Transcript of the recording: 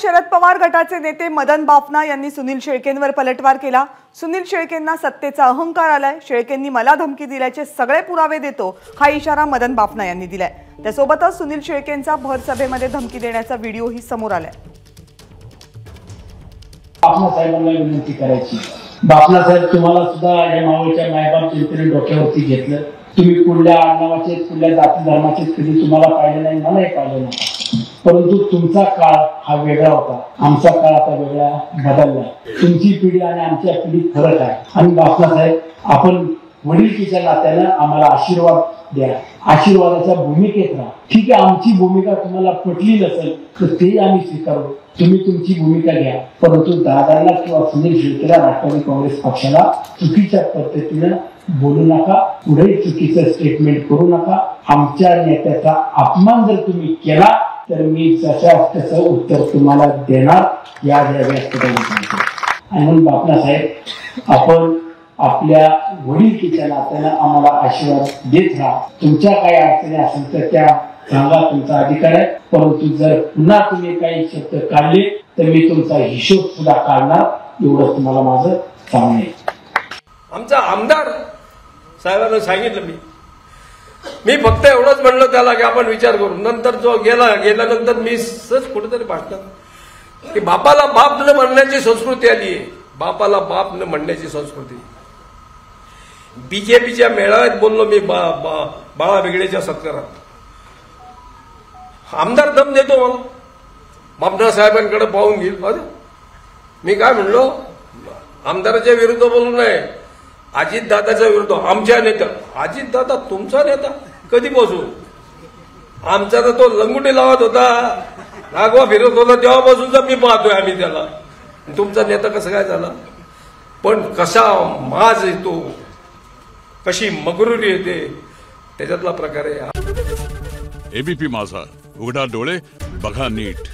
शरद पवार गटाचे नेते मदन बाफना यांनी सुनील शेळकेंवर पलटवार केला। सुनील शेळकेंना सत्तेचा अहंकार आलाय। शेळकेंनी मला धमकी दिल्याचे सगळे पुरावे देतो, हा इशारा मदन बाफना यांनी दिलाय। त्यासोबतच सुनील शेळकेंचा भर सभेमध्ये धमकी देण्याचा व्हिडिओही समोर आलाय। बाफना साहेबांना विनंती करायची, बाफना साहेब तुम्हाला सुद्धा या मावळच्या मायबाप चिंतन डोक्यावरती घेतलं। तुम्ही कुठल्या आडनावाचे कुठल्या जाती धर्माचे कधी तुम्हाला पाहिलं नाही, मलाही पाहिलं नाही, परंतु तुमचा काळ हा वेगळा होता, आमचा काळ आता वेगळा बदलला। तुमची पिढी आणि आमच्या पिढीत फरक आहे। आणि बाफना साहेब, आपण वडीलकीच्या नात्यानं आम्हाला आशीर्वाद द्या, आशीर्वादाच्या भूमिकेत राहा। ठीक आहे, आमची भूमिका तुम्हाला पटली नसेल तर ते आम्ही स्वीकारू, तुम्ही तुमची भूमिका घ्या, परंतु दादांना किंवा सुनील शेळकेला राष्ट्रवादी काँग्रेस पक्षाला चुकीच्या पद्धतीनं बोलू नका, पुढे चुकीचं स्टेटमेंट करू नका। आमच्या नेत्याचा अपमान जर तुम्ही केला तर मी त्याचं उत्तर तुम्हाला देणार, या व्यासपीठावर। आणि म्हणून बाफना साहेब, आपण आपल्या वडीलकीच्या नात्यानं आम्हाला आशीर्वाद देत राहा। तुमच्या काही अडचणी असेल तर त्या सांगा, तुमचा अधिकार आहे, परंतु जर पुन्हा तुम्ही काही शब्द काढले तर मी तुमचा हिशोब सुद्धा काढणार, एवढं तुम्हाला माझं सांगणं आहे। आमचा आमदार साहेबांना सांगितलं, मी फक्त एवढंच म्हणलं त्याला की आपण विचार करू। नंतर जो गेल्यानंतर मी सहज कुठेतरी भाषणात की बापाला बाप न म्हणण्याची संस्कृती आली आहे, बापाला बाप न म्हणण्याची संस्कृती। बीजेपीच्या मेळाव्यात बोललो मी बाळा बेगडेच्या सत्कारात, आमदार दम देतो मला, बापना साहेबांकडे पाहून घेईल। अरे मी काय म्हणलो, आमदाराच्या विरुद्ध बोलू नये, अजित दादाच्या विरुद्ध, आमच्या नेत्या। अजित दादा तुमचा नेता कधीपासून? आमचा तर तो लंगुटी लावत होता, राघवा फिरत होता, तेव्हापासूनच मी पाहतोय आम्ही त्याला। तुमचा नेता कसं काय झाला? पण कसा माज येतो, कशी मगरुरी येते, त्याच्यातला प्रकार आहे। एबीपी माझा, उघडा डोळे बघा नीट।